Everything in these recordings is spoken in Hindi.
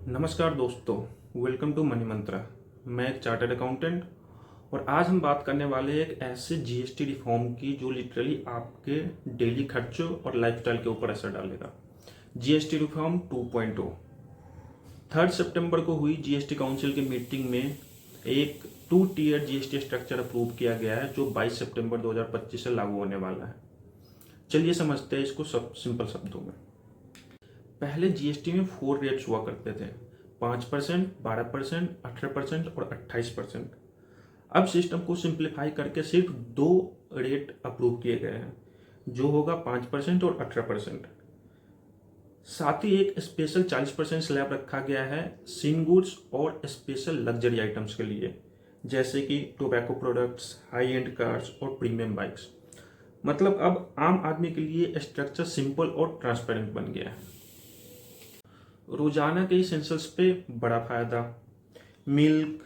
नमस्कार दोस्तों, वेलकम टू मनी मंत्रा। मैं एक चार्टर्ड अकाउंटेंट और आज हम बात करने वाले हैं एक ऐसे जीएसटी रिफॉर्म की जो लिटरली आपके डेली खर्चों और लाइफस्टाइल के ऊपर असर डालेगा। जीएसटी रिफॉर्म 2.0 3 सितंबर को हुई जीएसटी काउंसिल की मीटिंग में एक 2 टियर जीएसटी स्ट्रक्चर अप्रूव किया गया है जो 22 सितंबर 2025 से लागू होने वाला है। चलिए समझते हैं इसको सब सिंपल शब्दों में। पहले जीएसटी में 4 रेट्स हुआ करते थे, 5%, 12%, 18% और 28%। अब सिस्टम को सिंप्लीफाई करके सिर्फ 2 रेट अप्रूव किए गए हैं, जो होगा 5% और 18%। साथ ही एक स्पेशल 40% स्लैब रखा गया है सिन गुड्स और स्पेशल लग्जरी आइटम्स के लिए, जैसे कि tobacco products, high and cars और प्रीमियम बाइक्स। मतलब अब आम आदमी के लिए स्ट्रक्चर सिंपल और ट्रांसपेरेंट बन गया है। रोजाना के एसेंशियल्स पे बड़ा फायदा। मिल्क,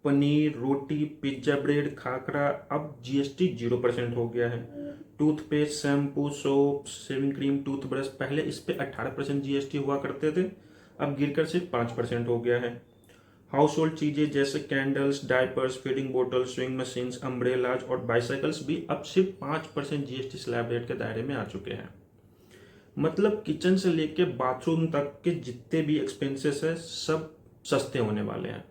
पनीर, रोटी, पिज्जा, ब्रेड, खाकरा अब जीएसटी 0% हो गया है। Toothpaste, shampoo, soap, shaving cream, toothbrush पहले इस पे 18% जीएसटी हुआ करते थे, अब गिरकर सिर्फ 5% हो गया है। हाउस होल्ड चीजें जैसे candles, diapers, feeding bottles, swing machines, umbrellas और बाइसाइकिल्स भी अब सिर्फ 5% जीएसटी स्लैब रेट के दायरे में आ चुके हैं। मतलब किचन से लेके बाथरूम तक के जितने भी एक्सपेंसेस है सब सस्ते होने वाले हैं।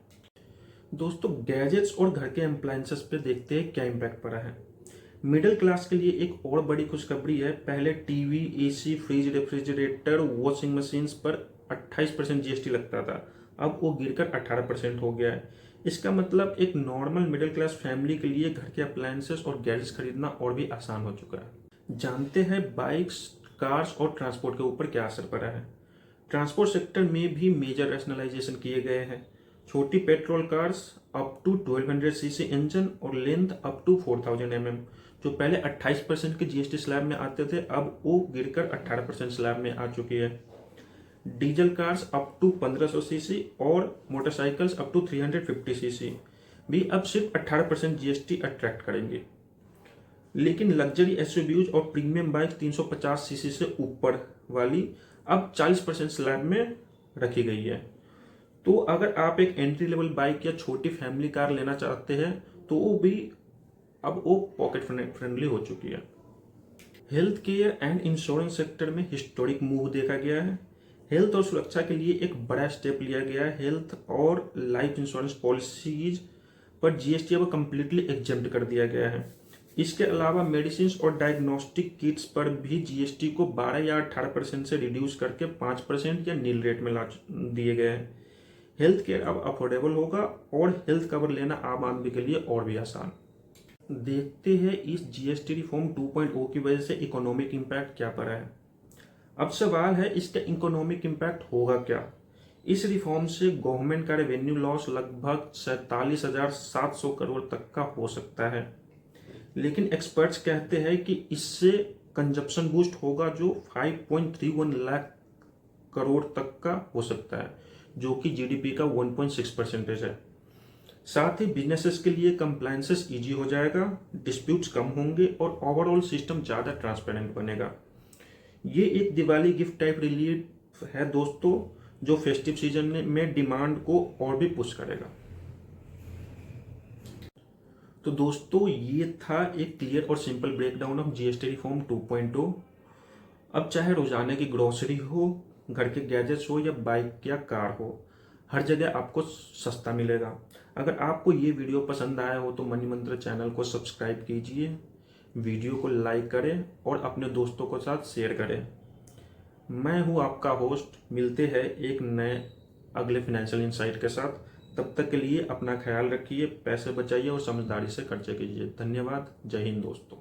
दोस्तों, गैजेट्स और घर के अप्लायंसेस पे देखते हैं क्या इम्पैक्ट पड़ा है। मिडिल क्लास के लिए एक और बड़ी खुशखबरी है। पहले TV, AC, fridge, refrigerator, washing machines पर 28% जीएसटी लगता था, अब वो गिरकर 18% हो गया है। इसका मतलब एक नॉर्मल मिडिल क्लास फैमिली के लिए घर के अप्लायंसेस और गैजेट्स खरीदना और भी आसान हो चुका है। जानते हैं बाइक्स, कार्स और ट्रांसपोर्ट के ऊपर क्या असर पड़ा है। ट्रांसपोर्ट सेक्टर में भी मेजर रैशनलाइजेशन किए गए हैं। छोटी petrol cars up to 1200 CC engine और लेंथ अप टू 4000 mm, जो पहले 28% के जीएसटी स्लैब में आते थे, अब वो गिरकर 18% स्लैब में आ चुकी है। Diesel cars up to 1500 CC और मोटरसाइकिल्स अप टू 350 सीसी भी अब सिर्फ 18% जीएसटी अट्रैक्ट करेंगे। लेकिन लग्जरी एसयूवीज और प्रीमियम बाइक 350 सीसी से ऊपर वाली अब 40% स्लैब में रखी गई है। तो अगर आप एक एंट्री लेवल बाइक या छोटी फैमिली कार लेना चाहते हैं तो वो भी अब वो पॉकेट फ्रेंडली हो चुकी है। Health care and insurance sector में हिस्टोरिक मूव देखा गया है। हेल्थ और सुरक्षा के लिए एक बड़ा स्टेप लिया गया है। हेल्थ और लाइफ इंश्योरेंस पॉलिसीज पर जीएसटी अब कम्प्लीटली एग्जेम्प्ट कर दिया गया है। इसके अलावा मेडिसिन और डायग्नोस्टिक किट्स पर भी जीएसटी को 12 या 18% से रिड्यूस करके 5% या नील रेट में ला दिए गए हैं। हेल्थ केयर अब अफोर्डेबल होगा और हेल्थ कवर लेना आम आदमी के लिए और भी आसान। देखते हैं इस जीएसटी रिफॉर्म 2.0 की वजह से इकोनॉमिक इम्पैक्ट क्या पड़ा है। अब सवाल है इसका इकोनॉमिक इम्पैक्ट होगा क्या। इस रिफॉर्म से गवर्नमेंट का रेवेन्यू लॉस लगभग 47,700 करोड़ तक का हो सकता है। लेकिन एक्सपर्ट्स कहते हैं कि इससे कंजप्शन बूस्ट होगा जो 5.31 लाख करोड़ तक का हो सकता है, जो कि जीडीपी का 1.6% है। साथ ही बिजनेसेस के लिए कंप्लायंसेस इजी हो जाएगा, डिस्प्यूट्स कम होंगे और ओवरऑल सिस्टम ज़्यादा ट्रांसपेरेंट बनेगा। ये एक दिवाली गिफ्ट टाइप रिलीफ है दोस्तों, जो फेस्टिव सीजन में डिमांड को और भी पुश करेगा। तो दोस्तों, ये था एक क्लियर और simple breakdown of GST reform 2.0। अब चाहे रोजाना की ग्रोसरी हो, घर के गैजेट्स हो या बाइक या कार हो, हर जगह आपको सस्ता मिलेगा। अगर आपको ये वीडियो पसंद आया हो तो मनी मंत्र चैनल को सब्सक्राइब कीजिए, वीडियो को लाइक करें और अपने दोस्तों के साथ शेयर करें। मैं हूँ आपका होस्ट। मिलते हैं एक नए अगले फाइनेंशियल इंसाइट के साथ। तब तक के लिए अपना ख्याल रखिए, पैसे बचाइए और समझदारी से खर्चे कीजिए। धन्यवाद। जय हिंद दोस्तों।